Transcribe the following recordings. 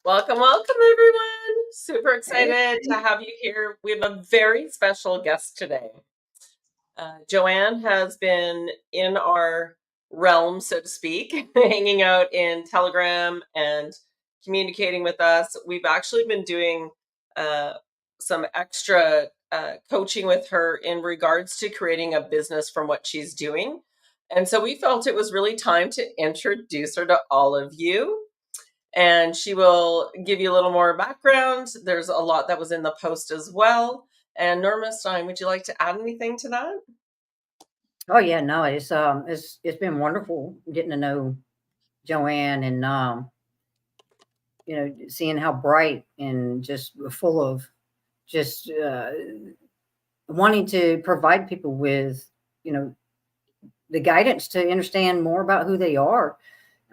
Welcome, welcome, everyone. Super Hey. excited to have you here. We have a very special guest today. Joanne has been in our realm, so to speak, hanging out in Telegram and communicating with us. We've actually been doing uh, some extra coaching with her in regards to creating a business from what she's doing. And so we felt it was really time to introduce her to all of you, and she will give you a little more background. There's a lot that was in the post as well. And Normastein, would you like to add anything to that? Oh yeah, no, it's been wonderful getting to know Joanne and seeing how bright and just full of just wanting to provide people with you know the guidance to understand more about who they are.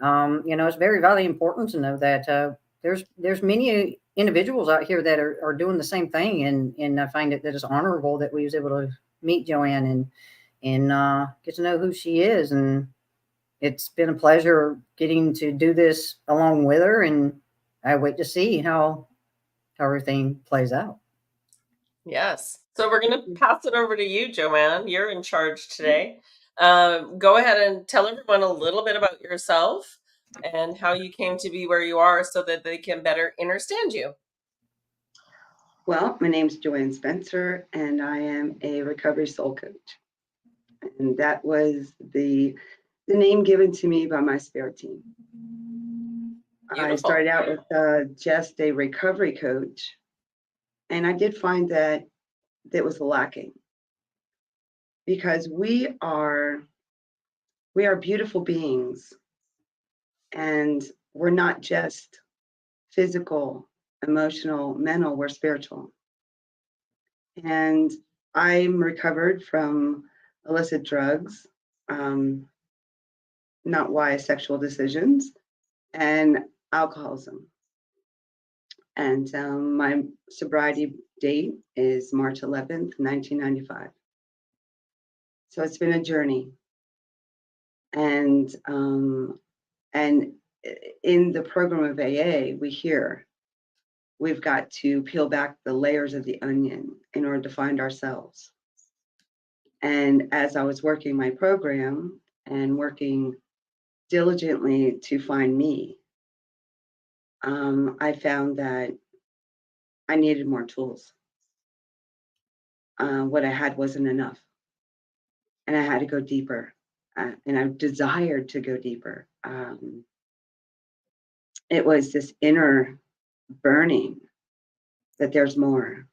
It's very, very important to know that there's many individuals out here that are doing the same thing, and I find it that it's honorable that we was able to meet Joanne and get to know who she is. And it's been a pleasure getting to do this along with her, and I wait to see how everything plays out. Yes. So we're going to pass it over to you, Joanne. You're in charge today. Go ahead and tell everyone a little bit about yourself and how you came to be where you are so that they can better understand you. Well, my name's Joanne Spencer, and I am a recovery soul coach. And that was the name given to me by my spirit team. I Beautiful. started out with just a recovery coach, and I did find that was lacking because we are beautiful beings, and we're not just physical, emotional, mental. We're spiritual. And I'm recovered from illicit drugs, um, not wise sexual decisions, and alcoholism. And my sobriety date is March 11th, 1995. So it's been a journey. And in the program of AA, we've got to peel back the layers of the onion in order to find ourselves. And as I was working my program and working diligently to find me, I found that I needed more tools. What I had wasn't enough, and I had to go deeper, and I desired to go deeper. It was this inner burning that there's more.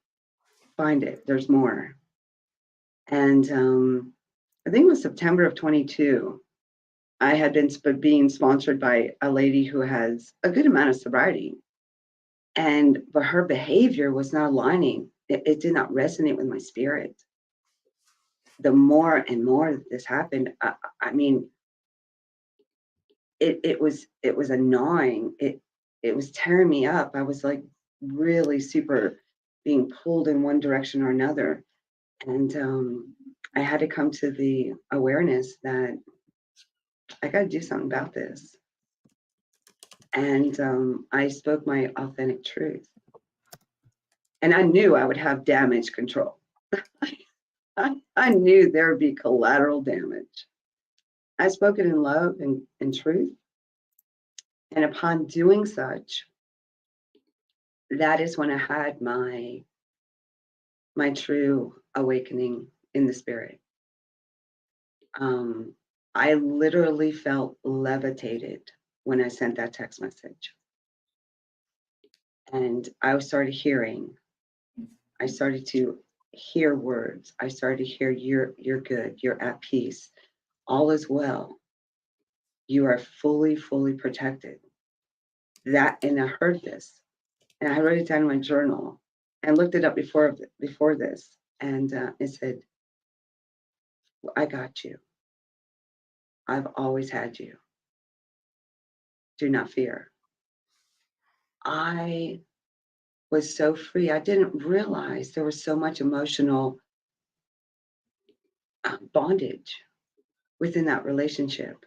Find it. There's more. And I think it was September of 22. I had been being sponsored by a lady who has a good amount of sobriety, but her behavior was not aligning. It did not resonate with my spirit. The more and more that this happened, I mean, it was annoying. It was tearing me up. I was like really super being pulled in one direction or another, and I had to come to the awareness that I got to do something about this. And I spoke my authentic truth, and I knew I would have damage control. I knew there would be collateral damage. I spoke it in love and truth. And upon doing such, that is when I had my true awakening in the spirit. I literally felt levitated when I sent that text message. And I started hearing. I started to hear words. I started to hear you're good, you're at peace, all is well. You are fully, fully protected. And I heard this, and I wrote it down in my journal and looked it up before this, and it said, "I got you. I've always had you. Do not fear." I was so free. I didn't realize there was so much emotional bondage within that relationship,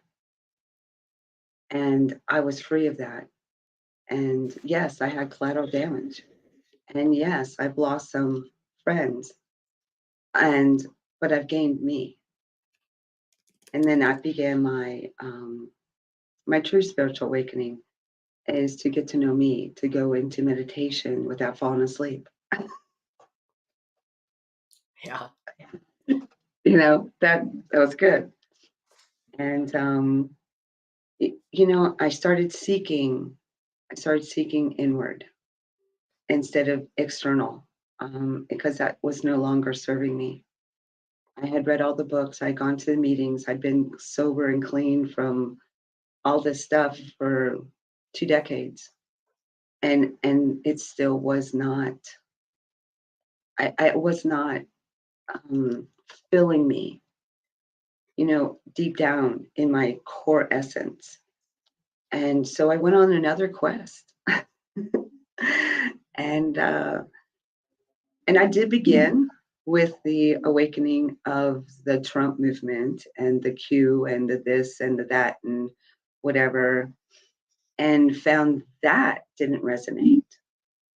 and I was free of that. And yes, I had collateral damage. And yes, I've lost some friends. But I've gained me. And then I began my true spiritual awakening is to get to know me, to go into meditation without falling asleep. Yeah. That was good. And I started seeking inward instead of external, because that was no longer serving me. I had read all the books, I'd gone to the meetings, I'd been sober and clean from all this stuff for 2 decades. And it still was not, I was not filling me, deep down in my core essence. And so I went on another quest. and I did begin with the awakening of the Trump movement and the Q and the this and the that and whatever, and found that didn't resonate.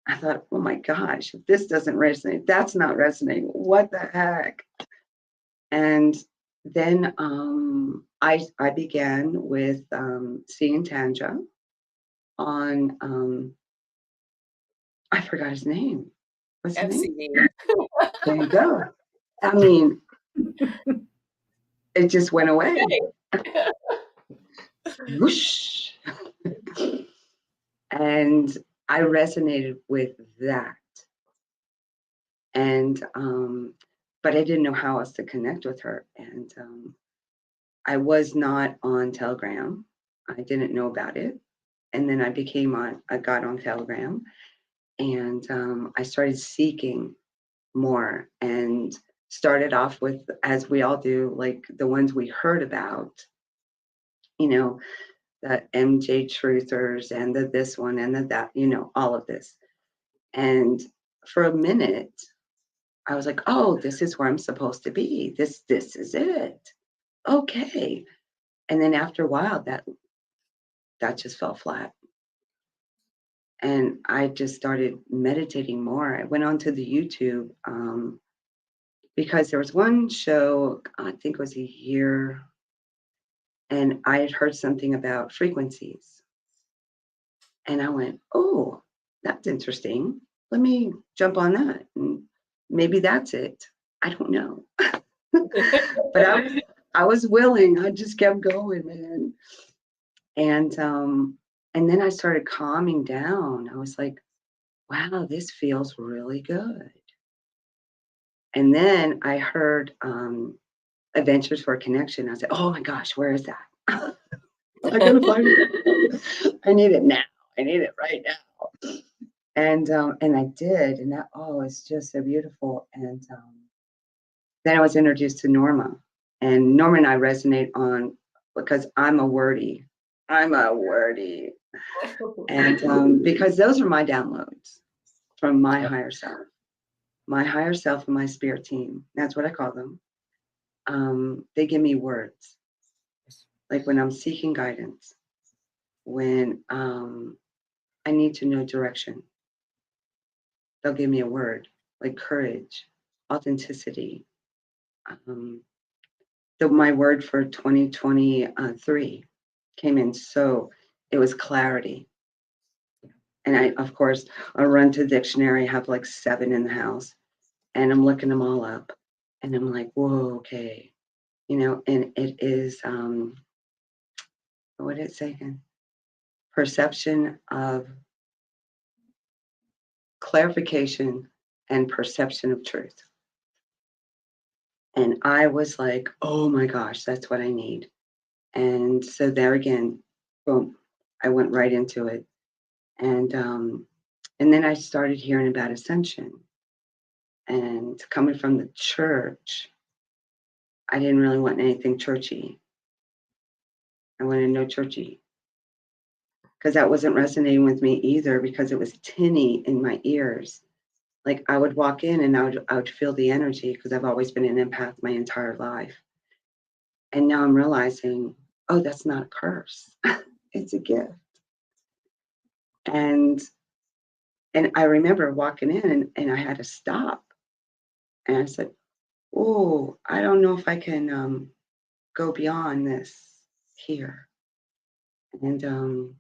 I thought, oh my gosh, if this doesn't resonate, that's not resonating. What the heck? And then I began with seeing Tanja on, I forgot his name. What's his name? FCD. There you go. I mean, it just went away. Okay. Whoosh. And I resonated with that. And but I didn't know how else to connect with her. And I was not on Telegram. I didn't know about it. And then I got on Telegram, and I started seeking more, and started off with, as we all do, like the ones we heard about, the MJ Truthers and the this one and the that, all of this. And for a minute, I was like, oh, this is where I'm supposed to be. This is it. Okay. And then after a while, that just fell flat. And I just started meditating more. I went onto the YouTube because there was one show, I think it was a year, and I had heard something about frequencies. And I went, oh, that's interesting. Let me jump on that. And maybe that's it. I don't know. But I was willing. I just kept going, man. And then I started calming down. I was like, wow, this feels really good. And then I heard Adventures for a Connection. I said, oh my gosh, where is that? I gotta find it. I need it now. I need it right now. And I did, and that it's just so beautiful. And then I was introduced to Norma, and Norma and I resonate on because I'm a wordy. And because those are my downloads from my higher self. My higher self and my spirit team. That's what I call them. They give me words. Like when I'm seeking guidance, when I need to know direction, they'll give me a word like courage, authenticity. My word for 2023 came in, so it was clarity. And of course, I run to the dictionary, I have like 7 in the house, and I'm looking them all up. And I'm like, whoa, okay. And it is, what did it say again? Clarification and perception of truth. And I was like, oh my gosh, that's what I need. And so there again, boom, I went right into it. And then I started hearing about ascension. And coming from the church, I didn't really want anything churchy. I wanted no churchy. Because that wasn't resonating with me either, because it was tinny in my ears. Like I would walk in and I would feel the energy, because I've always been an empath my entire life. And now I'm realizing, oh, that's not a curse. It's a gift. And I remember walking in and I had to stop. And I said, oh, I don't know if I can go beyond this here. And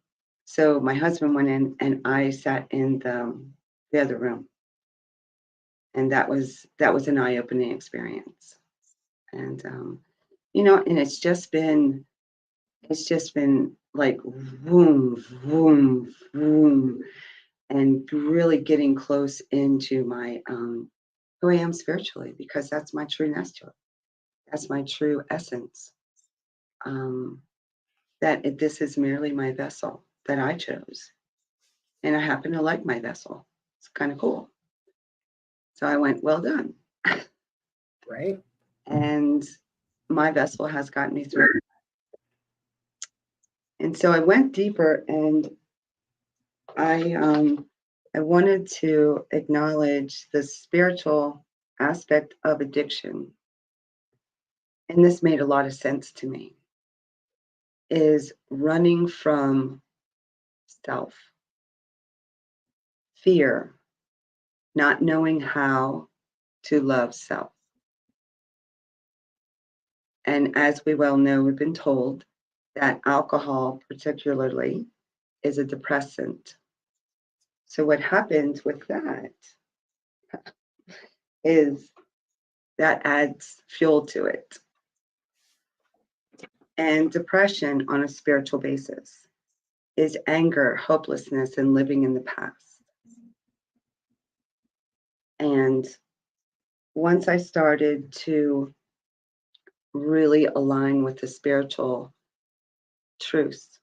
so my husband went in and I sat in the other room. And that was an eye-opening experience. And and it's just been like boom, boom, boom, and really getting close into my who I am spiritually, because that's my true nature. That's my true essence. This is merely my vessel that I chose. And I happen to like my vessel. It's kind of cool. So I went, well done. Right. And my vessel has gotten me through. And so I went deeper, and I wanted to acknowledge the spiritual aspect of addiction. And this made a lot of sense to me, is running from self, fear, not knowing how to love self. And as we well know, we've been told that alcohol, particularly, is a depressant. So what happens with that is that adds fuel to it. And depression on a spiritual basis is anger, hopelessness, and living in the past. And once I started to really align with the spiritual truths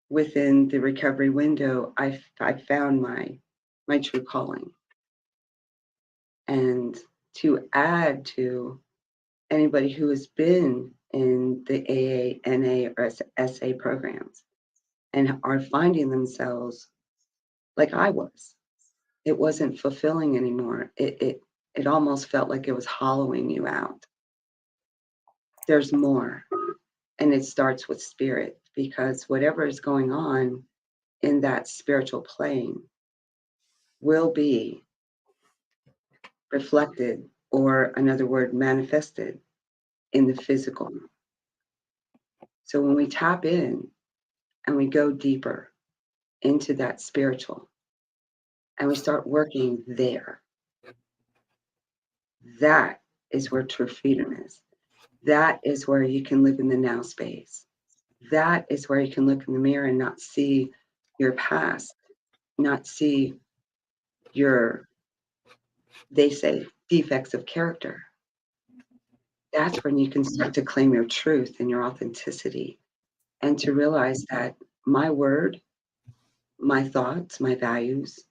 within the recovery window, I found my true calling. And to add to anybody who has been in the AA, NA, or SA programs and are finding themselves like I was, it wasn't fulfilling anymore. It almost felt like it was hollowing you out. There's more. And it starts with spirit, because whatever is going on in that spiritual plane will be reflected, or another word, manifested in the physical. So when we tap in and we go deeper into that spiritual and we start working there, that is where true freedom is. That is where you can live in the now space. That is where you can look in the mirror and not see your past, not see your, they say, defects of character. That's when you can start to claim your truth and your authenticity, and to realize that my word, my thoughts, my values,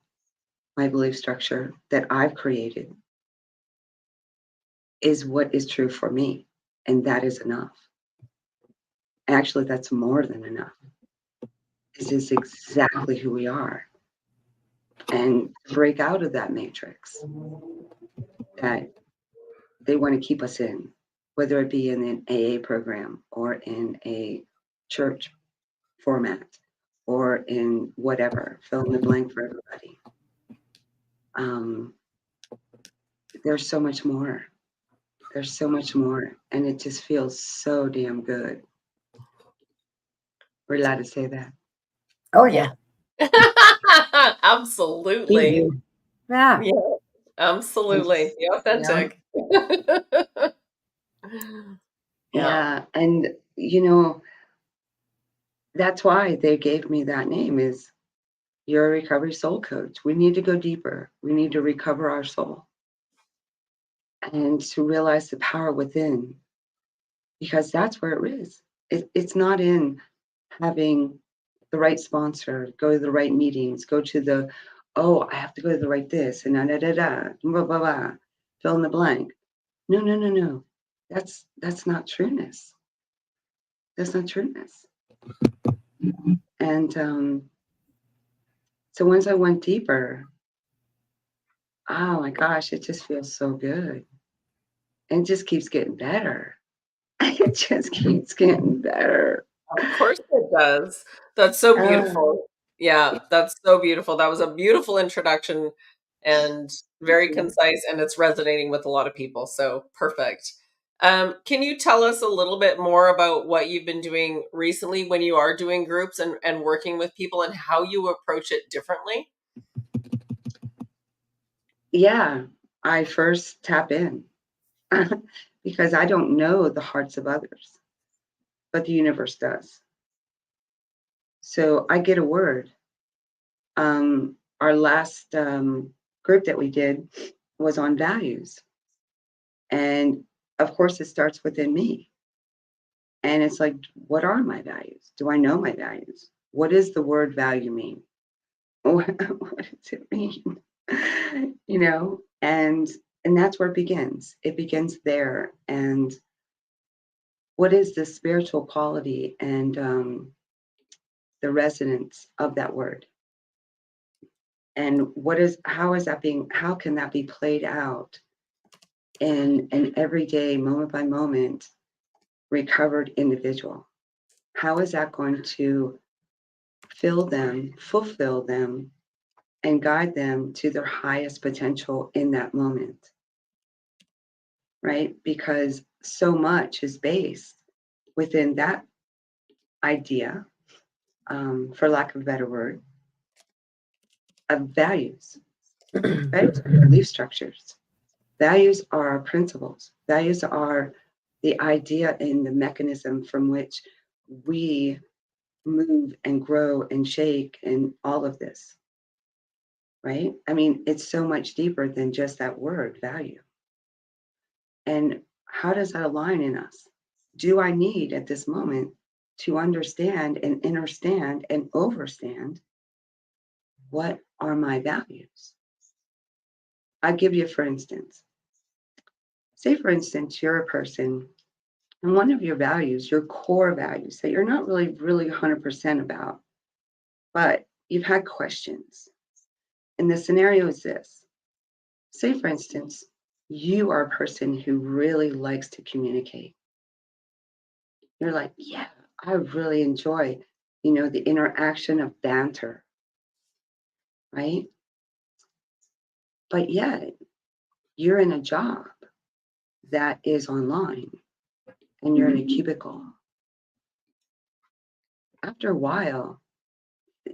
my belief structure that I've created is what is true for me. And that is enough. Actually, that's more than enough. This is exactly who we are. And break out of that matrix that they want to keep us in, whether it be in an AA program or in a church format or in whatever, fill in the blank for everybody. There's so much more. There's so much more. And it just feels so damn good. We're allowed to say that. Oh yeah. Absolutely. Yeah. Yeah, absolutely. Be authentic. Yeah. And that's why they gave me that name, is you're a recovery soul coach. We need to go deeper. We need to recover our soul and to realize the power within, because that's where it is. It's not in having the right sponsor, go to the right meetings, go to the, I have to go to the right this, and blah, blah, blah, fill in the blank. No. That's not trueness. That's not trueness. And so once I went deeper, oh my gosh, it just feels so good. And it just keeps getting better. It just keeps getting better. Of course it does. That's so beautiful. Yeah, that's so beautiful. That was a beautiful introduction and very concise, and it's resonating with a lot of people. So perfect. Can you tell us a little bit more about what you've been doing recently when you are doing groups and working with people and how you approach it differently? Yeah, I first tap in because I don't know the hearts of others, but the universe does. So I get a word. Our last group that we did was on values. And of course, it starts within me. And it's like, what are my values? Do I know my values? What does the word value mean? What does it mean? You know, and that's where it begins. It begins there. And what is the spiritual quality and the resonance of that word? And how can that be played out in an everyday, moment by moment, recovered individual? How is that going to fill them, fulfill them, and guide them to their highest potential in that moment? Right? Because so much is based within that idea, for lack of a better word, of values, right? Belief structures. Values are principles. Values are the idea and the mechanism from which we move and grow and shake and all of this, right? I mean, it's so much deeper than just that word, value. And how does that align in us? Do I need at this moment to understand and understand and overstand what are my values? I'll give you, for instance, say, for instance, you're a person and one of your values, your core values that you're not really 100% about, but you've had questions. And the scenario is this. Say, for instance, you are a person who really likes to communicate. You're like, yeah, I really enjoy, the interaction of banter, right? But yet you're in a job that is online and you're in a cubicle. After a while,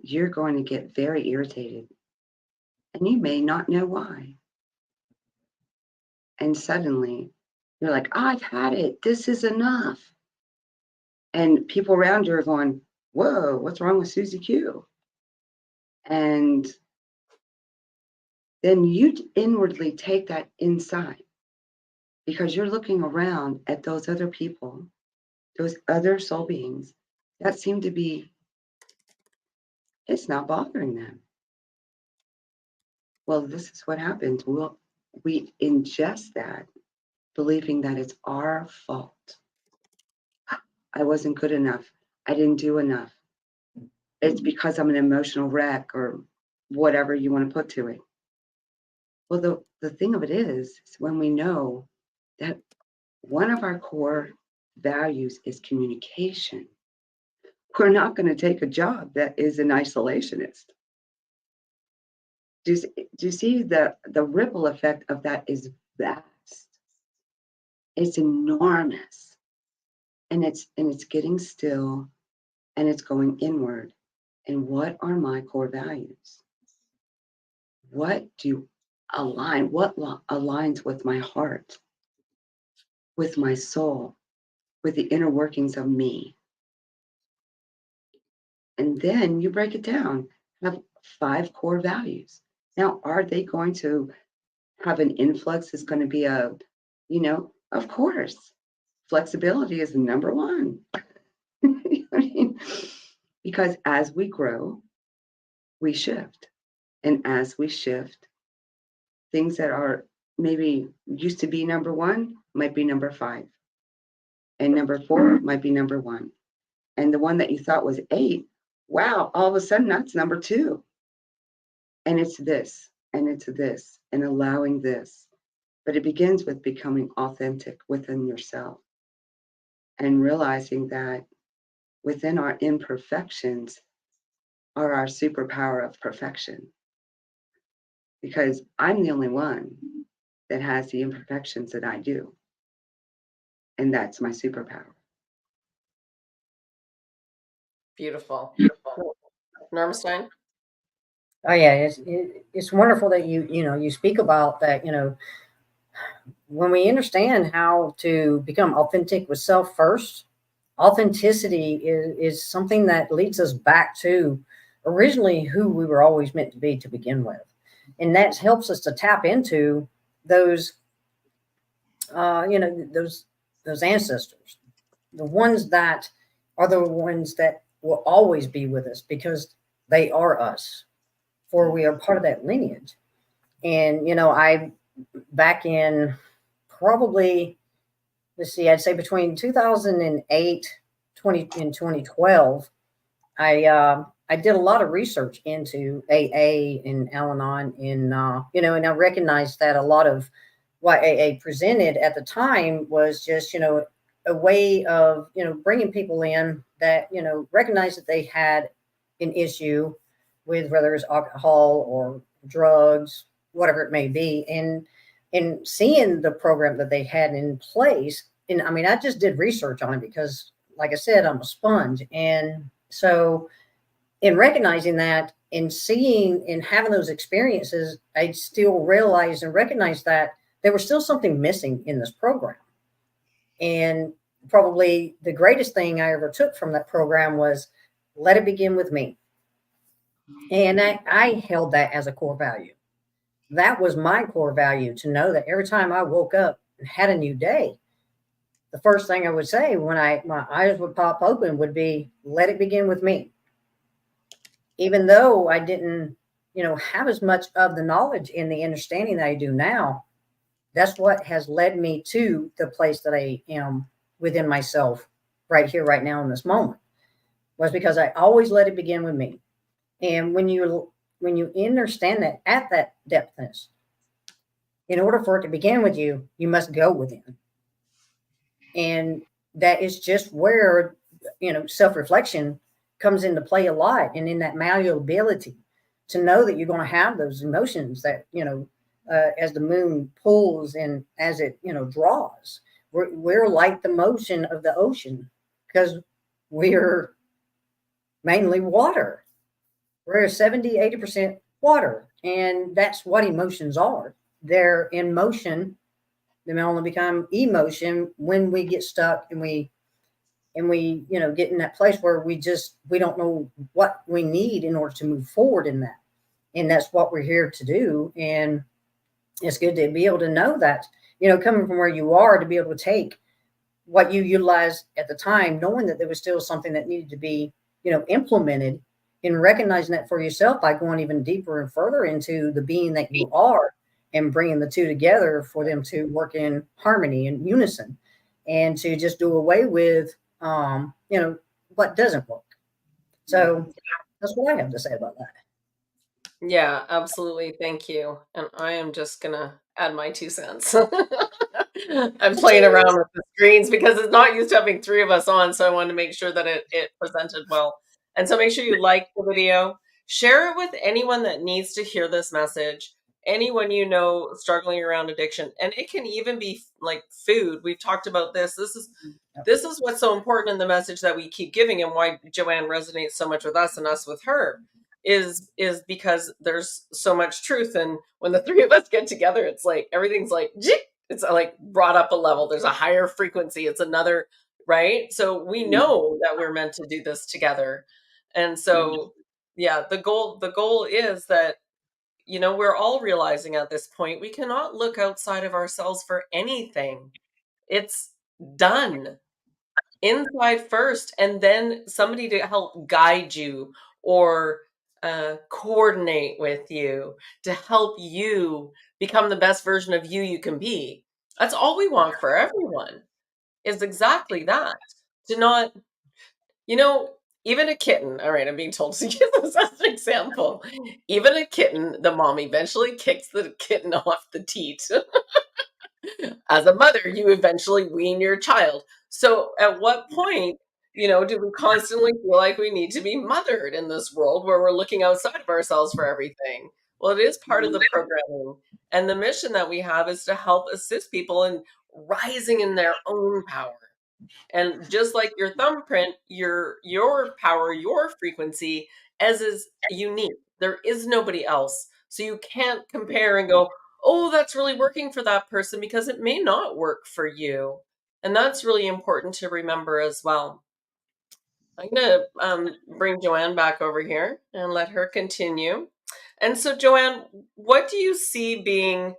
you're going to get very irritated and you may not know why. And suddenly you're like, I've had it. This is enough. And people around you are going, whoa, what's wrong with Susie Q? And then you inwardly take that inside because you're looking around at those other people, those other soul beings that seem to be, it's not bothering them. Well, this is what happens. We ingest that, believing that it's our fault. I wasn't good enough. I didn't do enough. It's because I'm an emotional wreck or whatever you want to put to it. Well, the thing of it is when we know that one of our core values is communication, we're not going to take a job that is an isolationist. Do you see the ripple effect of that is vast? It's enormous, and it's getting still, and it's going inward. And what are my core values? What aligns with my heart, with my soul, with the inner workings of me? And then you break it down. Have 5 core values. Now, are they going to have an influx? Is going to be of course, flexibility is number one. I mean, because as we grow, we shift. And as we shift, things that are maybe used to be number one might be number 5. And number 4 might be number 1. And the one that you thought was 8, wow, all of a sudden that's number 2. And it's this, and it's this, and allowing this. But it begins with becoming authentic within yourself and realizing that within our imperfections, are our superpower of perfection. Because I'm the only one that has the imperfections that I do. And that's my superpower. Beautiful. Normastein? Oh yeah, it's wonderful that you speak about that. When we understand how to become authentic with self first, authenticity is something that leads us back to originally who we were always meant to be to begin with, and that helps us to tap into those those ancestors, the ones that are the ones that will always be with us because they are us, for we are part of that lineage. And I back in probably, let's see, I'd say between 2008 and 2012, I did a lot of research into AA and Al-Anon, and I recognized that a lot of what AA presented at the time was just a way of bringing people in that recognized that they had an issue with whether it's alcohol or drugs, whatever it may be, and seeing the program that they had in place. And I mean, I just did research on it because, like I said, I'm a sponge, and so in recognizing that and seeing and having those experiences, I still realized and recognized that there was still something missing in this program. And probably the greatest thing I ever took from that program was let it begin with me. And I held that as a core value. That was my core value, to know that every time I woke up and had a new day, the first thing I would say when my eyes would pop open would be, let it begin with me. Even though I didn't, have as much of the knowledge and the understanding that I do now, that's what has led me to the place that I am within myself right here, right now in this moment, was because I always let it begin with me. And when you understand that at that depthness, in order for it to begin with you, you must go within. And that is just where, self-reflection comes into play a lot. And in that malleability to know that you're going to have those emotions that, as the moon pulls and as it, draws, we're like the motion of the ocean because we're mainly water. We're 70-80% water. And that's what emotions are. They're in motion. They may only become emotion when we get stuck and we get in that place where we don't know what we need in order to move forward in that. And that's what we're here to do. And it's good to be able to know that, coming from where you are, to be able to take what you utilized at the time, knowing that there was still something that needed to be, implemented, and recognizing that for yourself by going even deeper and further into the being that you are, and bringing the two together for them to work in harmony and unison, and to just do away with, what doesn't work. So that's what I have to say about that. Yeah, absolutely. Thank you. And I am just gonna add my 2 cents. I'm playing around with the screens because it's not used to having three of us on, so I wanted to make sure that it presented well. And so make sure you like the video, share it with anyone that needs to hear this message, anyone you know struggling around addiction. And it can even be like food. We've talked about this. This is what's so important in the message that we keep giving, and why Joanne resonates so much with us and us with her is because there's so much truth. And when the three of us get together, it's like everything's like it's like brought up a level. There's a higher frequency. It's another, right? So we know that we're meant to do this together. And so yeah, the goal is that we're all realizing at this point we cannot look outside of ourselves for anything. It's done inside first, and then somebody to help guide you or coordinate with you to help you become the best version of you can be. That's all we want for everyone, is exactly that. To not, you know, even a kitten, all right, I'm being told to use this as an example. Even a kitten, the mom eventually kicks the kitten off the teat. As a mother, you eventually wean your child. So at what point Do we constantly feel like we need to be mothered in this world where we're looking outside of ourselves for everything? Well, it is part of the programming. And the mission that we have is to help assist people in rising in their own power. And just like your thumbprint, your power, your frequency, as is unique. There is nobody else. So you can't compare and go, oh, that's really working for that person, because it may not work for you. And that's really important to remember as well. I'm going to bring Joanne back over here and let her continue. And so, Joanne, what do you see being,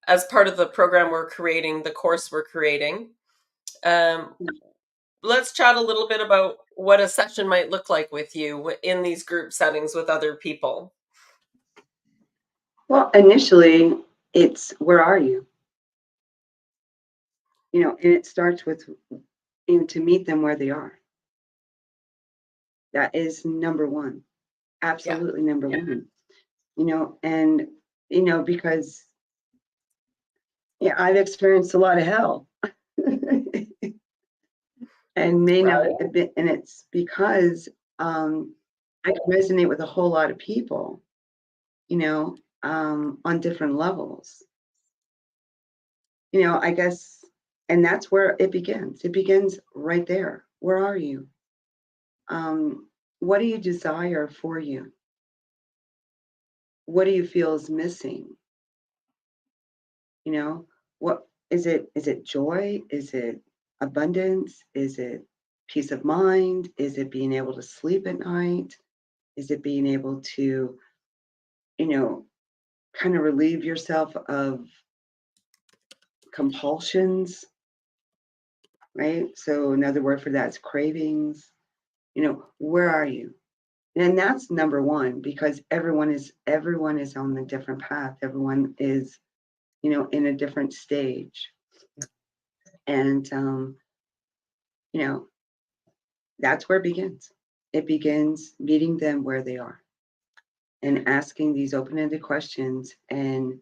as part of the program we're creating, the course we're creating? Let's chat a little bit about what a session might look like with you in these group settings with other people. Well, initially, it's where are you? And it starts with, to meet them where they are. That is number one. Absolutely number one. And, because, I've experienced a lot of hell. And may not have been, and it's because I can resonate with a whole lot of people, on different levels. I guess, and that's where it begins. It begins right there. Where are you? What do you desire for you? What do you feel is missing? What is it? Is it joy? Is it abundance? Is it peace of mind? Is it being able to sleep at night? Is it being able to, kind of relieve yourself of compulsions, right? So another word for that is cravings. Where are you? And that's number one, because everyone is on a different path. Everyone is, in a different stage. And that's where it begins. It begins meeting them where they are and asking these open-ended questions. And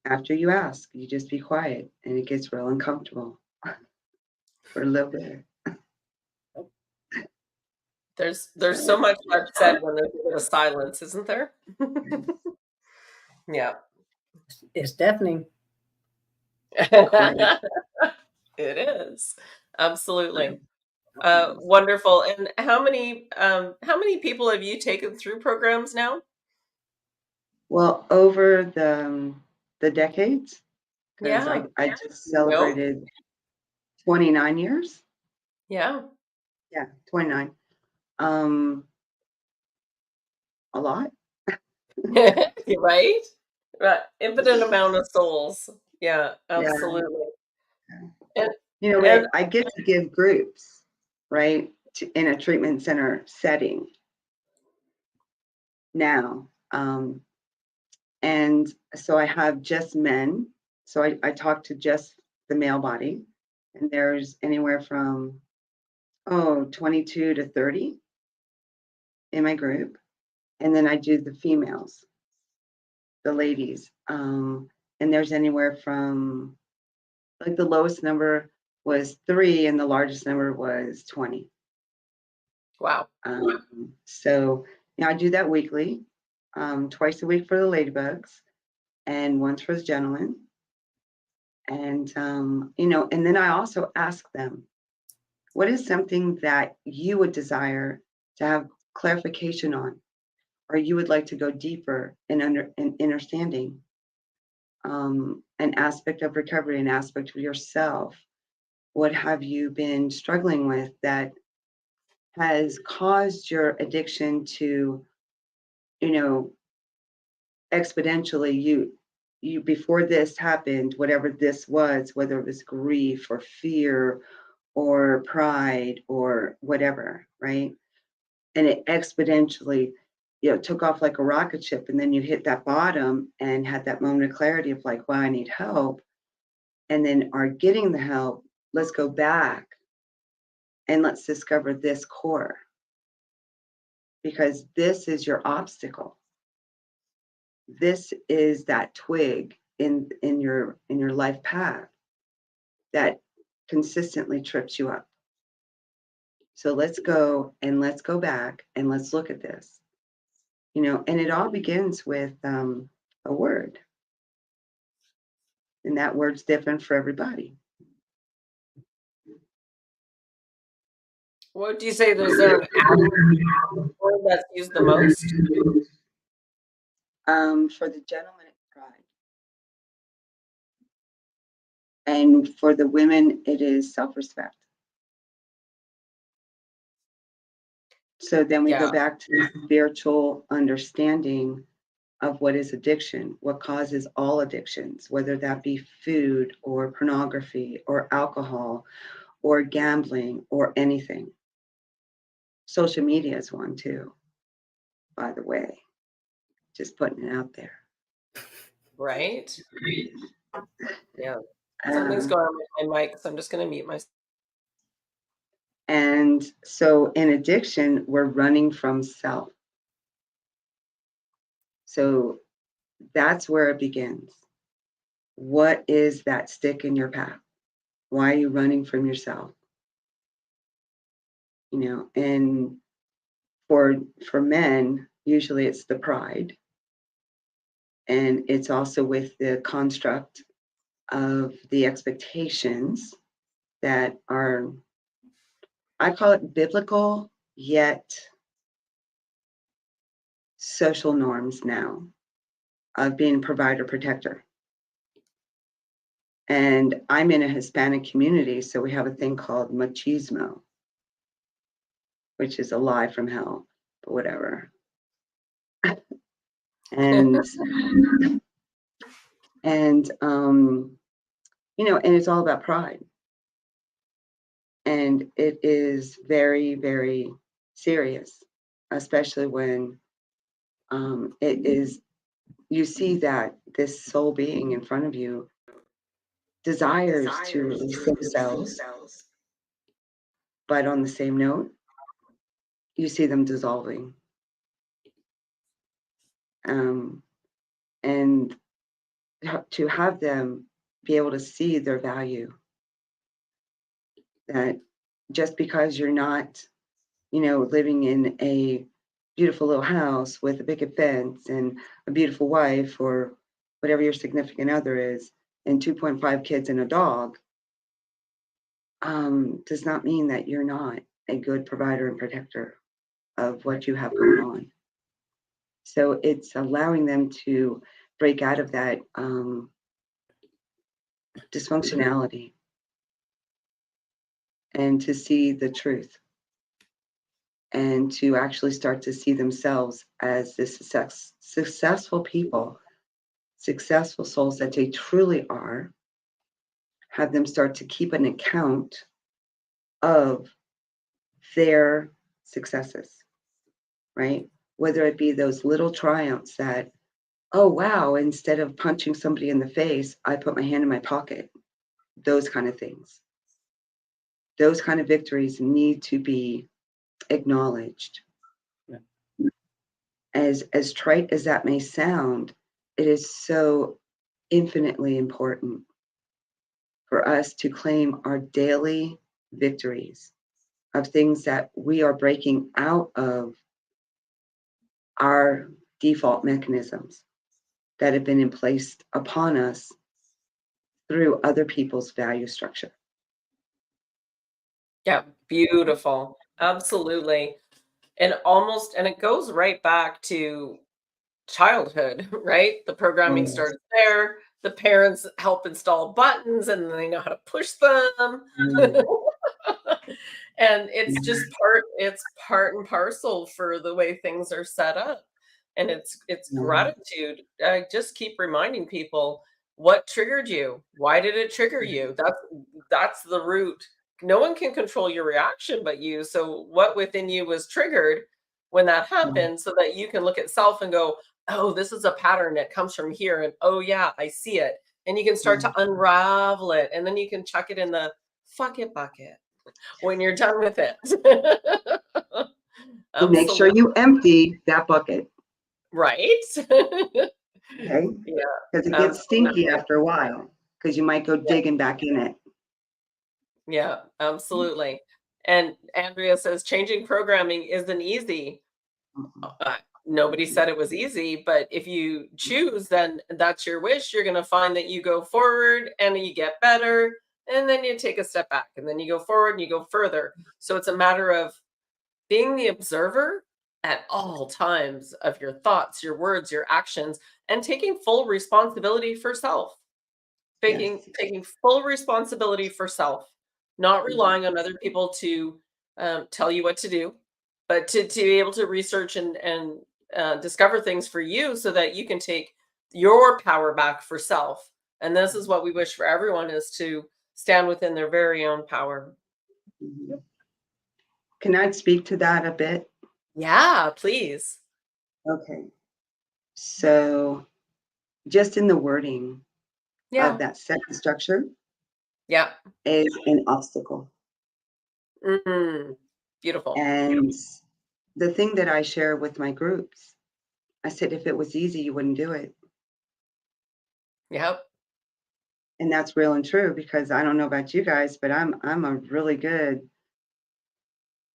after you ask, you just be quiet, and it gets real uncomfortable for a little bit. There's so much that's said when there's a bit of silence, isn't there? Yeah. It's deafening. It is. Absolutely. Wonderful. And how many people have you taken through programs now? Well, over the decades, because Yeah. I just celebrated 29 years. Yeah. Yeah, 29. A lot. Right? Right. Infinite amount of souls. Yeah, Yeah. absolutely. And, Right. I get to give groups, right, in a treatment center setting now. And so I have just men. So I talk to just the male body, and there's anywhere from 22 to 30 in my group. And then I do the females, the ladies. And there's anywhere from, like, the lowest number was 3 and the largest number was 20. wow. So I do that weekly, twice a week for the ladybugs and once for the gentlemen. And, and then I also ask them, what is something that you would desire to have clarification on, or you would like to go deeper in understanding an aspect of recovery, an aspect of yourself? What have you been struggling with that has caused your addiction to, exponentially, you before this happened, whatever this was, whether it was grief or fear or pride or whatever, right? And it exponentially, took off like a rocket ship, and then you hit that bottom and had that moment of clarity of like, wow, I need help. And then are getting the help. Let's go back and let's discover this core, because this is your obstacle. This is that twig in your life path that consistently trips you up. So let's go back and let's look at this. You know, and it all begins with a word. And that word's different for everybody. What do you say? Is there an average word that's used the most? For the gentleman, it's pride. And for the women, it is self-respect. So then we go back to the spiritual understanding of what is addiction, what causes all addictions, whether that be food or pornography or alcohol or gambling or anything. Social media is one too, by the way, just putting it out there. Right? Yeah. Something's going on with my mic, so I'm just going to mute myself. And so in addiction, we're running from self. So that's where it begins. What is that stick in your path? Why are you running from yourself? You know, and for men, usually it's the pride. And it's also with the construct of the expectations that are, I call it biblical, yet social norms now of being provider protector. And I'm in a Hispanic community, so we have a thing called machismo, which is a lie from hell, but whatever. And you know, and it's all about pride. And it is very, very serious, especially when it is, you see that this soul being in front of you desires to release themselves, but on the same note, you see them dissolving. And to have them be able to see their value, that just because you're not, you know, living in a beautiful little house with a picket fence and a beautiful wife or whatever your significant other is, and 2.5 kids and a dog, does not mean that you're not a good provider and protector of what you have going on. So it's allowing them to break out of that dysfunctionality and to see the truth and to actually start to see themselves as the successful people, successful souls that they truly are, have them start to keep an account of their successes, right? Whether it be those little triumphs that, oh, wow, instead of punching somebody in the face, I put my hand in my pocket. Those kind of things. Those kind of victories need to be acknowledged. Yeah. As trite as that may sound, it is so infinitely important for us to claim our daily victories of things that we are breaking out of our default mechanisms that have been in place upon us through other people's value structure. Yeah, beautiful. Absolutely. And it goes right back to childhood, right? The programming starts there. The parents help install buttons and they know how to push them. And it's part and parcel for the way things are set up. And it's gratitude. I just keep reminding people, what triggered you? Why did it trigger you? That's the root. No one can control your reaction but you. So what within you was triggered when that happened, so that you can look at self and go, oh, this is a pattern that comes from here. And oh yeah, I see it. And you can start to unravel it. And then you can chuck it in the fuck it bucket when you're done with it. Make sure you empty that bucket. Right. Okay. Yeah. Because it gets stinky after a while, because you might go digging back in it. Yeah, absolutely. And Andrea says, changing programming isn't easy. Nobody said it was easy, but if you choose, then that's your wish. You're going to find that you go forward and you get better, and then you take a step back, and then you go forward and you go further. So it's a matter of being the observer at all times of your thoughts, your words, your actions, and taking full responsibility for self. Taking full responsibility for self, not relying on other people to tell you what to do, but to be able to research and discover things for you so that you can take your power back for self. And this is what we wish for everyone, is to stand within their very own power. Mhm. Can I speak to that a bit? Yeah, please. Okay. So just in the wording Yeah. of that sentence structure Yeah. is an obstacle. Beautiful. And the thing that I share with my groups, I said, if it was easy, you wouldn't do it. Yep. And that's real and true, because I don't know about you guys, but I'm a really good,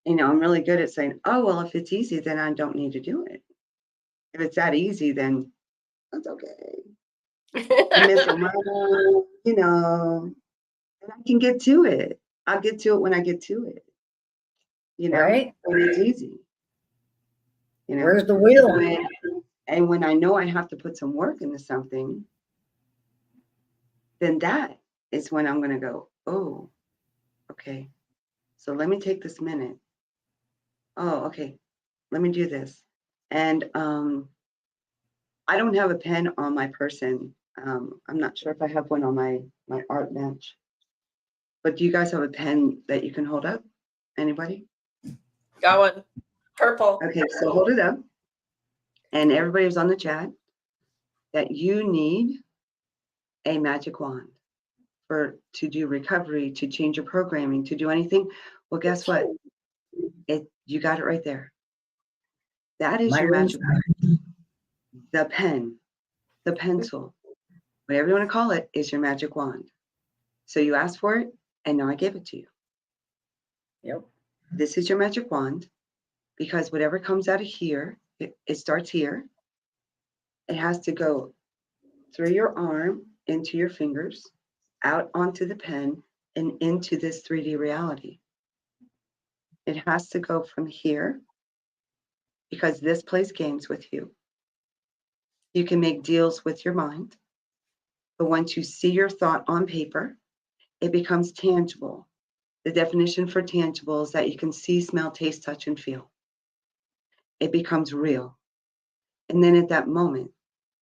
I'm really good at saying, oh, well, if it's easy, then I don't need to do it. If it's that easy, then that's okay. I miss a mama, and I can get to it. I'll get to it when I get to it, Right? when it's easy. Where's the wheel? And when I know I have to put some work into something, then that is when I'm going to go, oh, okay. So let me take this minute. Oh, okay. Let me do this. And I don't have a pen on my person. I'm not sure if I have one on my art bench. But do you guys have a pen that you can hold up? Anybody? Got one. Purple. Okay, so hold it up. And everybody who's on the chat, that you need a magic wand to do recovery, to change your programming, to do anything. Well, guess what? You got it right there. That is your magic wand. The pen, the pencil, whatever you want to call it, is your magic wand. So you asked for it, and now I gave it to you. Yep. This is your magic wand, because whatever comes out of here, it starts here. It has to go through your arm, into your fingers, out onto the pen, and into this 3D reality. It has to go from here, because this plays games with you. You can make deals with your mind, but once you see your thought on paper, it becomes tangible. The definition for tangible is that you can see, smell, taste, touch, and feel. It becomes real. And then at that moment,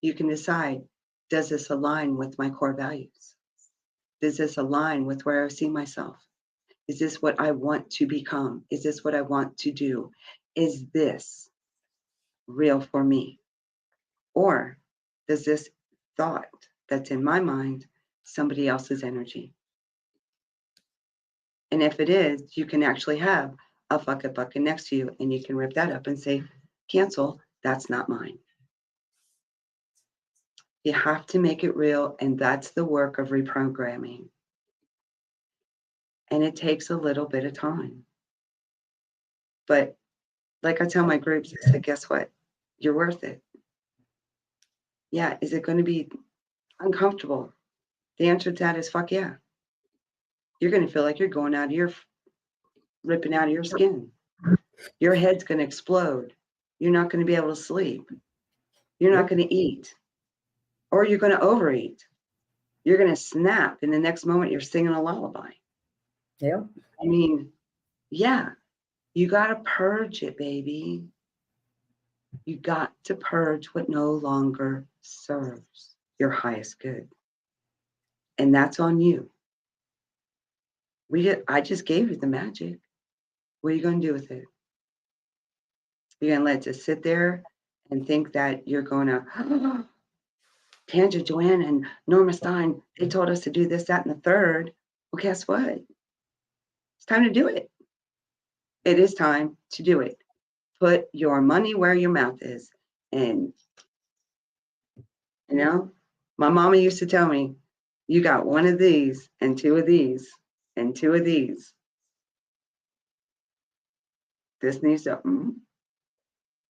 you can decide, does this align with my core values? Does this align with where I see myself? Is this what I want to become? Is this what I want to do? Is this real for me? Or does this thought that's in my mind somebody else's energy? And if it is, you can actually have a bucket next to you, and you can rip that up and say, cancel, that's not mine. You have to make it real, and that's the work of reprogramming. And it takes a little bit of time. But like I tell my groups, I say, guess what? You're worth it. Yeah, is it going to be uncomfortable? The answer to that is fuck yeah. You're going to feel like you're going out of ripping out of your skin. Your head's going to explode. You're not going to be able to sleep. You're not going to eat. Or you're going to overeat. You're going to snap. And the next moment you're singing a lullaby. Yeah. I mean, yeah, you got to purge it, baby. You got to purge what no longer serves your highest good. And that's on you. I just gave you the magic. What are you going to do with it? You're going to let it just sit there and think that you're going to, Tanja, Joanne, and Normastein, they told us to do this, that, and the third. Well, guess what? It's time to do it. It is time to do it. Put your money where your mouth is. And, my mama used to tell me, you got one of these and two of these and two of these. This needs to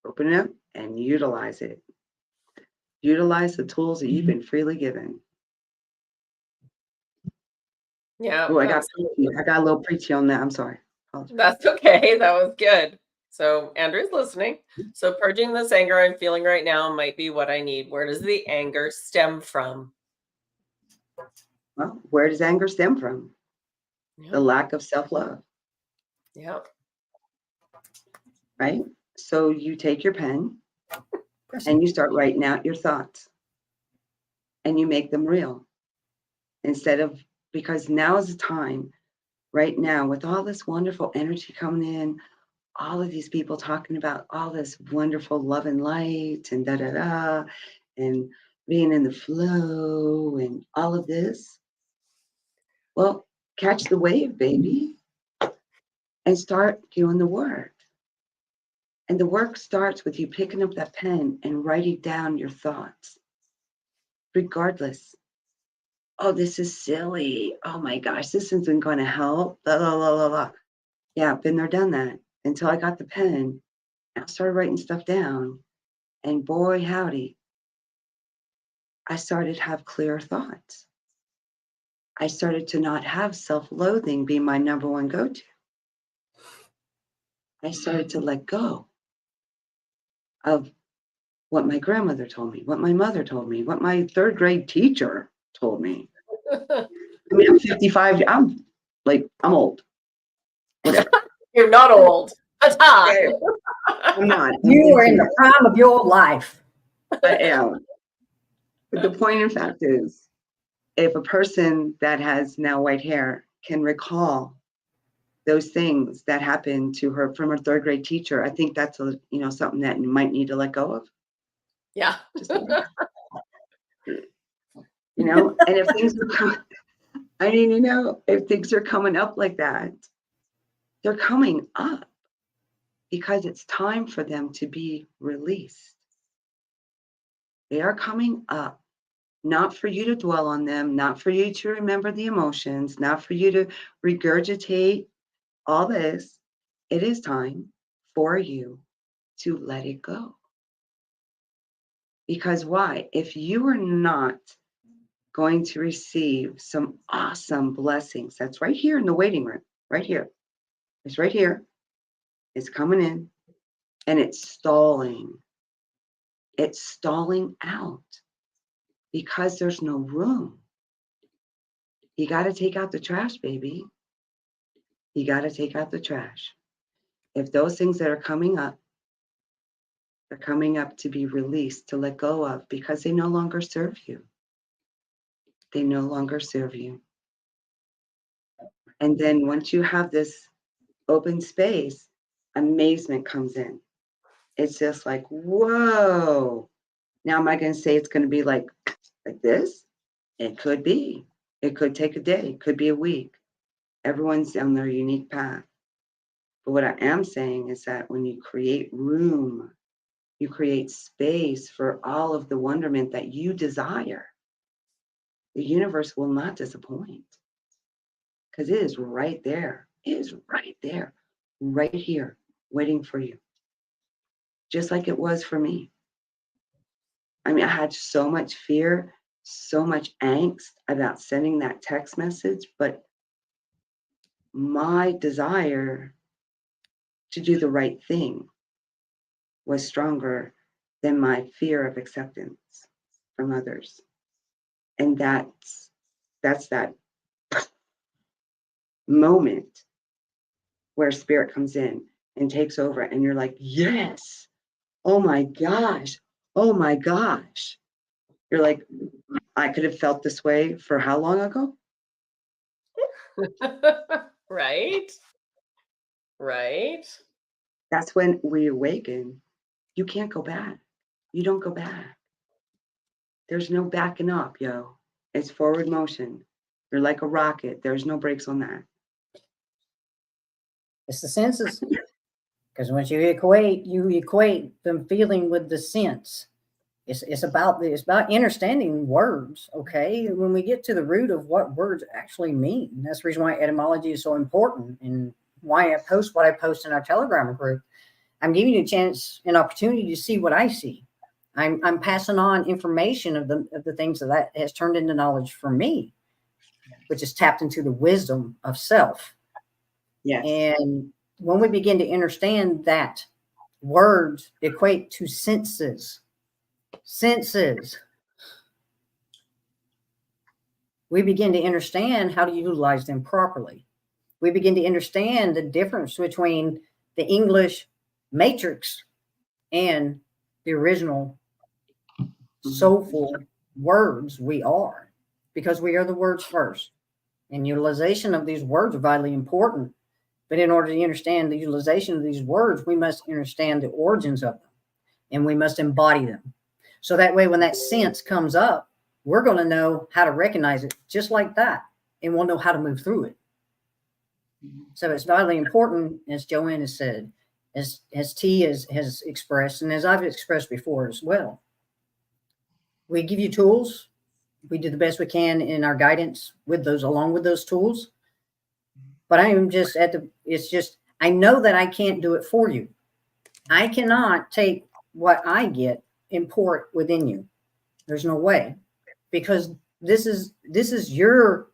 open it up and utilize it. Utilize the tools that you've been freely given. Yeah, Oh, I got absolutely. a little preachy on that. I'm sorry. Apologize. That's okay. That was good. So Andrew's listening. So purging this anger I'm feeling right now might be what I need. Where does the anger stem from? Well, where does anger stem from? The Yeah. lack of self-love, Yeah. right? So you take your pen and you start writing out your thoughts and you make them real instead of, because now is the time right now with all this wonderful energy coming in, all of these people talking about all this wonderful love and light and da da da and being in the flow and all of this. Well, catch the wave, baby, and start doing the work. And the work starts with you picking up that pen and writing down your thoughts, regardless. Oh, this is silly. Oh my gosh, this isn't going to help. Blah, blah, blah, blah, blah. Yeah, been there, done that. Until I got the pen, I started writing stuff down. And boy, howdy, I started to have clearer thoughts. I started to not have self-loathing be my number one go-to. I started to let go of what my grandmother told me, what my mother told me, what my third grade teacher told me. I mean, I'm 55. I'm old. Whatever. You're not old. Ta-ta. Okay. I'm not. You are in the prime of your life. I am. But the point in fact is, if a person that has now white hair can recall those things that happened to her from her third grade teacher, I think that's something that you might need to let go of. Yeah. Just, and if things are if things are coming up like that, they're coming up because it's time for them to be released. They are coming up, not for you to dwell on them, not for you to remember the emotions, not for you to regurgitate all this. It is time for you to let it go. Because why? If you are not going to receive some awesome blessings, that's right here in the waiting room, right here. It's right here. It's coming in and it's stalling. It's stalling out because there's no room. You got to take out the trash, baby. You got to take out the trash. If those things that are coming up, they're coming up to be released, to let go of, because they no longer serve you. They no longer serve you. And then once you have this open space, amazement comes in. It's just like, whoa. Now, am I going to say it's going to be like this? It could be. It could take a day. It could be a week. Everyone's on their unique path. But what I am saying is that when you create room, you create space for all of the wonderment that you desire, the universe will not disappoint because it is right there. It is right there, right here, waiting for you. Just like it was for me. I mean, I had so much fear, so much angst about sending that text message, but my desire to do the right thing was stronger than my fear of acceptance from others. And that's that moment where spirit comes in and takes over and you're like, yes, oh my gosh, oh my gosh. You're like, I could have felt this way for how long ago? Right. Right. That's when we awaken. You can't go back. You don't go back. There's no backing up, yo. It's forward motion. You're like a rocket. There's no brakes on that. It's the senses. Because once you equate them feeling with the sense. It's about understanding words. Okay, when we get to the root of what words actually mean, that's the reason why etymology is so important. And why I post what I post in our Telegram group. I'm giving you a chance, an opportunity to see what I see. I'm passing on information of the things that has turned into knowledge for me, which is tapped into the wisdom of self. Yes. And when we begin to understand that words equate to senses, we begin to understand how to utilize them properly. We begin to understand the difference between the English matrix and the original soulful words we are, because we are the words first. And utilization of these words are vitally important. But in order to understand the utilization of these words, we must understand the origins of them, and we must embody them. So that way, when that sense comes up, we're going to know how to recognize it just like that, and we'll know how to move through it. So it's vitally important, as Joanne has said, as T has expressed, and as I've expressed before as well. We give you tools. We do the best we can in our guidance with those, along with those tools. But I am just I know that I can't do it for you. I cannot take what I get and pour it within you. There's no way, because this is your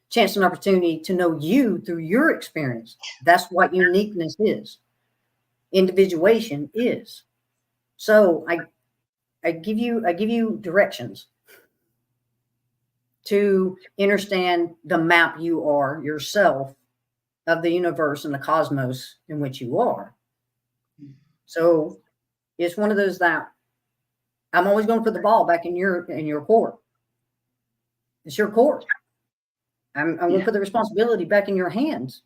chance and opportunity to know you through your experience. That's what uniqueness is. Individuation is. So I give you directions to understand the map you are yourself of the universe and the cosmos in which you are. So it's one of those that I'm always going to put the ball back in your court. It's your court. I'm going to put the responsibility back in your hands,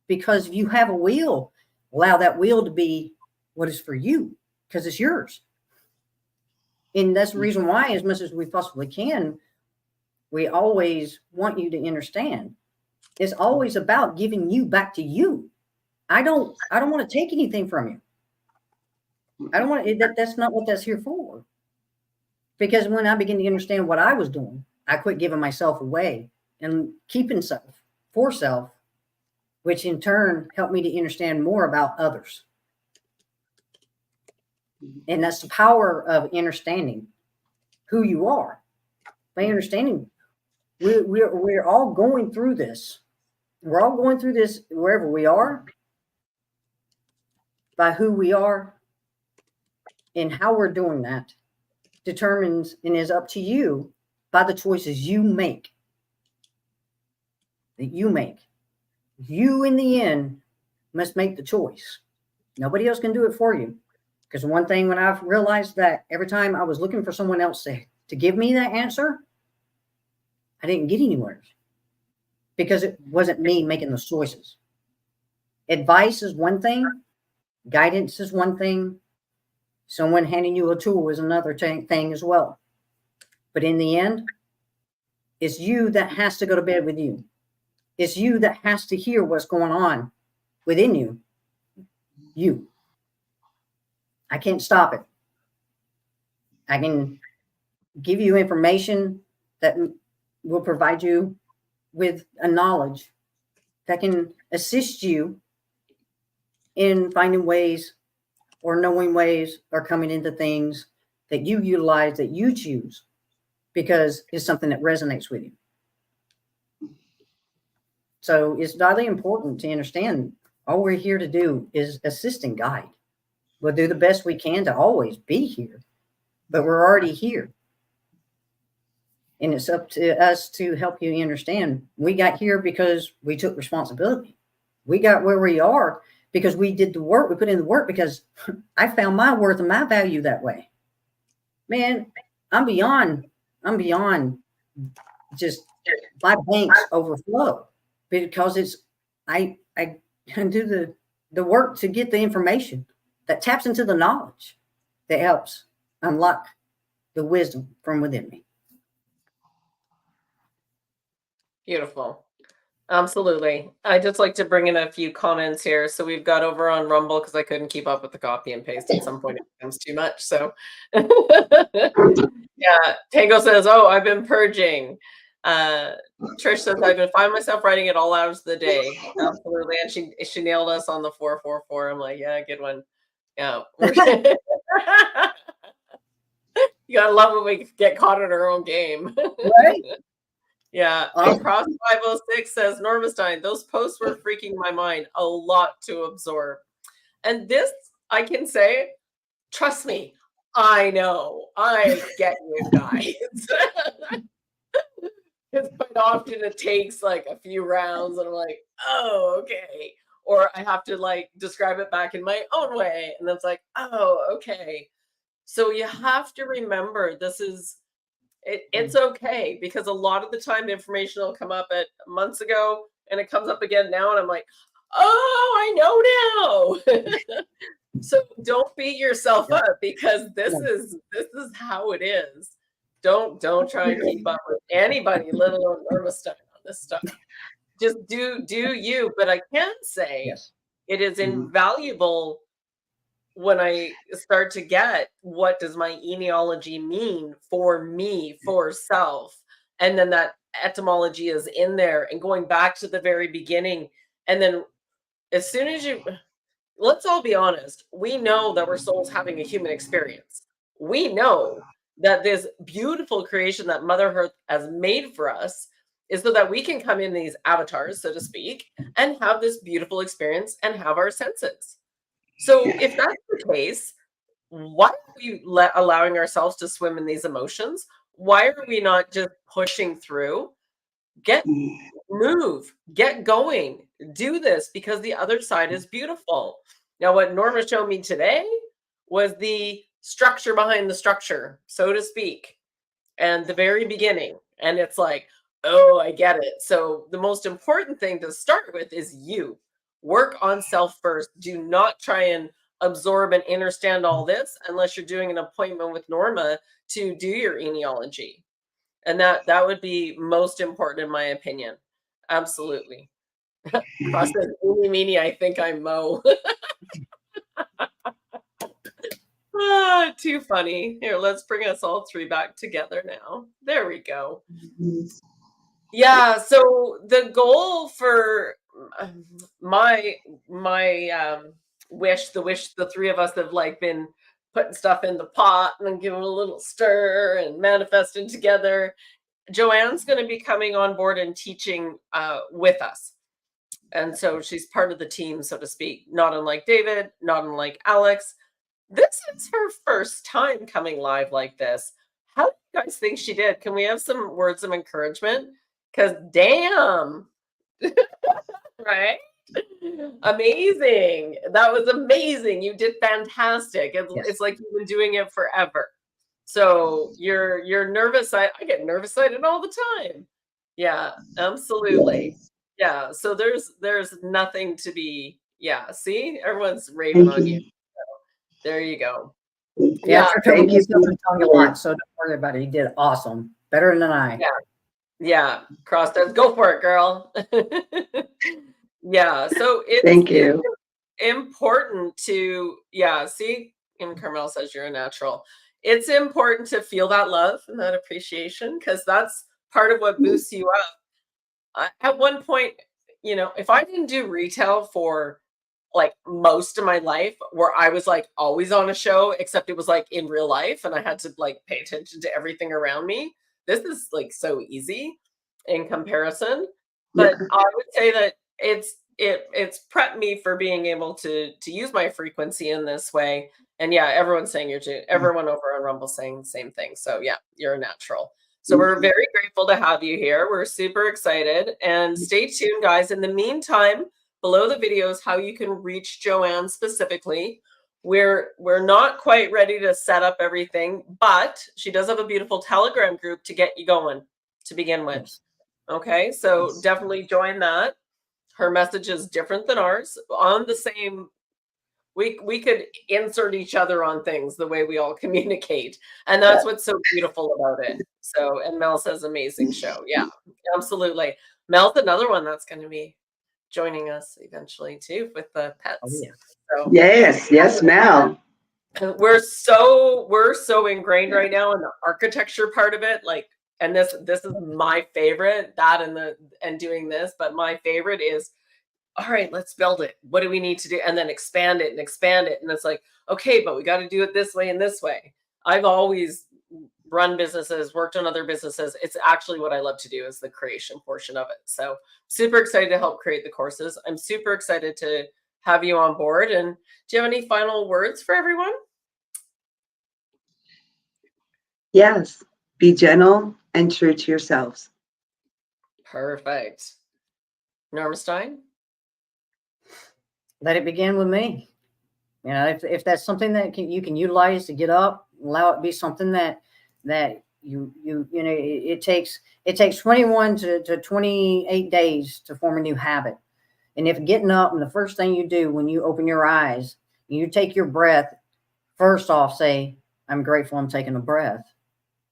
because if you have a will, allow that will to be what is for you, because it's yours. And that's the reason why, as much as we possibly can, we always want you to understand. It's always about giving you back to you. I don't want to take anything from you. I don't want that's not what that's here for. Because when I begin to understand what I was doing, I quit giving myself away and keeping self for self, which in turn helped me to understand more about others. And that's the power of understanding who you are. By understanding, we're all going through this. We're all going through this wherever we are, by who we are, and how we're doing that determines and is up to you by the choices you make. That you make. You, in the end, must make the choice. Nobody else can do it for you. Because one thing, when I've realized that every time I was looking for someone else to give me that answer, I didn't get anywhere. Because it wasn't me making those choices. Advice is one thing. Guidance is one thing. Someone handing you a tool is another thing as well. But in the end, it's you that has to go to bed with you. It's you that has to hear what's going on within you. You. I can't stop it. I can give you information that will provide you with a knowledge that can assist you in finding ways or knowing ways or coming into things that you utilize, that you choose, because it's something that resonates with you. So it's vitally important to understand all we're here to do is assist and guide. We'll do the best we can to always be here, but we're already here. And it's up to us to help you understand. We got here because we took responsibility. We got where we are because we did the work. We put in the work because I found my worth and my value that way. Man, I'm beyond just my banks overflow, because it's I do the work to get the information that taps into the knowledge that helps unlock the wisdom from within me. Beautiful. Absolutely. I'd just like to bring in a few comments here. So we've got over on Rumble, because I couldn't keep up with the copy and paste. At some point it becomes too much. So yeah, Tango says, oh, I've been purging. Trish says, I've been finding myself writing it all hours of the day. Absolutely. And she nailed us on the 444. I'm like, yeah, good one. Yeah. You gotta love when we get caught in our own game. Right? Yeah. And Cross 506 says, Normastein, those posts were freaking my mind. A lot to absorb. And this, I can say, trust me, I know. I get you guys. Because quite often it takes like a few rounds, and I'm like, oh, okay. Or I have to like describe it back in my own way. And it's like, oh, okay. So you have to remember this is it's okay, because a lot of the time information will come up at months ago and it comes up again now, and I'm like, oh, I know now. So don't beat yourself up, because this is how it is. Don't try and keep up with anybody, let alone Normastein, on this stuff. Just do you. But I can say it is invaluable when I start to get, what does my genealogy mean for me, for self? And then that etymology is in there, and going back to the very beginning. And then as soon as let's all be honest, we know that we're souls having a human experience. We know that this beautiful creation that Mother Earth has made for us is so that we can come in these avatars, so to speak, and have this beautiful experience and have our senses. So if that's the case, why are we allowing ourselves to swim in these emotions? Why are we not just pushing through? Move, get going, do this, because the other side is beautiful. Now, what Norma showed me today was the structure behind the structure, so to speak, and the very beginning. And it's like, oh, I get it. So the most important thing to start with is you. Work on self first. Do not try and absorb and understand all this unless you're doing an appointment with Norma to do your genealogy. And that would be most important in my opinion. Absolutely. Process eeny meeny, I think I'm Mo. Too funny. Here, let's bring us all three back together now. There we go. Yeah, so the goal for my wish, the three of us have like been putting stuff in the pot and then giving a little stir and manifesting together. Joanne's going to be coming on board and teaching with us. And so she's part of the team, so to speak, not unlike David, not unlike Alex. This is her first time coming live like this. How do you guys think she did? Can we have some words of encouragement? Because damn, right? Amazing. That was amazing. You did fantastic. It's like you've been doing it forever. So you're nervous. I get nervous at it all the time. Yeah, absolutely. Yeah. So there's nothing to be. Yeah. See, everyone's raving on you. So, there you go. Yeah, thank you. A lot, so don't worry about it. You did awesome. Better than I. Yeah. Cross says, go for it, girl. Yeah. So thank you. It's important to, see, and Carmel says you're a natural. It's important to feel that love and that appreciation, because that's part of what boosts you up. At one point, if I didn't do retail for like most of my life, where I was like always on a show, except it was like in real life and I had to like pay attention to everything around me, this is like so easy in comparison. But I would say that it's prepped me for being able to use my frequency in this way. And everyone's saying everyone over on Rumble saying the same thing. So you're a natural. So we're very grateful to have you here. We're super excited, and stay tuned, guys. In the meantime, below the video is how you can reach Joanne specifically. We're not quite ready to set up everything, but she does have a beautiful Telegram group to get you going to begin with. Okay, so definitely join that. Her message is different than ours. On the same, we could insert each other on things the way we all communicate, and that's what's so beautiful about it. So, and Mel says amazing show. Yeah, absolutely. Mel's another one that's going to be joining us eventually too with the pets. So, yes, Mel. We're so ingrained right now in the architecture part of it. Like and this is my favorite, that and doing this, but my favorite is, all right, let's build it. What do we need to do? And then expand it and expand it. And it's like, okay, but we got to do it this way and this way. I've always run businesses, worked on other businesses. It's actually what I love to do, is the creation portion of it. So super excited to help create the courses. I'm super excited to have you on board. And do you have any final words for everyone? Yes, be gentle and true to yourselves. Perfect. Normastein? Let it begin with me. You know, if that's something that you can utilize to get up, allow it to be something that you know, it takes 21 to 28 days to form a new habit. And if getting up and the first thing you do when you open your eyes, you take your breath, first off, say, I'm grateful I'm taking a breath.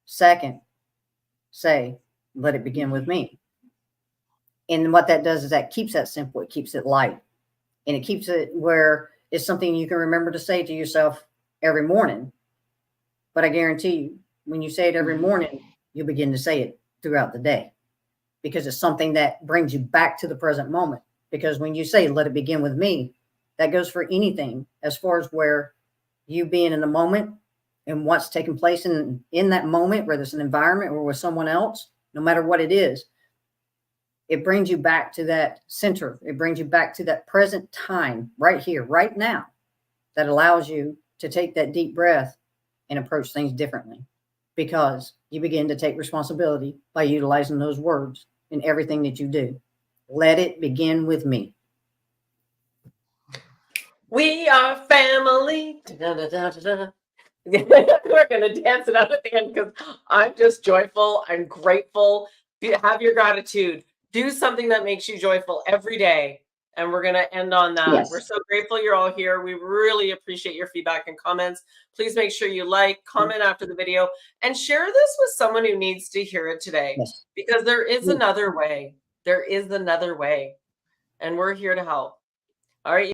Second, say, let it begin with me. And what that does is that keeps that simple. It keeps it light. And it keeps it where it's something you can remember to say to yourself every morning. But I guarantee you, when you say it every morning, you'll begin to say it throughout the day, because it's something that brings you back to the present moment. Because when you say, let it begin with me, that goes for anything, as far as where you being in the moment and what's taking place in that moment, whether it's an environment or with someone else, no matter what it is, it brings you back to that center. It brings you back to that present time right here, right now, that allows you to take that deep breath and approach things differently, because you begin to take responsibility by utilizing those words in everything that you do. Let it begin with me. We are family. Da, da, da, da, da. We're going to dance it out at the end, because I'm just joyful. I'm grateful. Have your gratitude. Do something that makes you joyful every day. And we're going to end on that. Yes. We're so grateful you're all here. We really appreciate your feedback and comments. Please make sure you like, comment after the video, and share this with someone who needs to hear it today. Yes. Because there is another way. There is another way. And we're here to help. All right.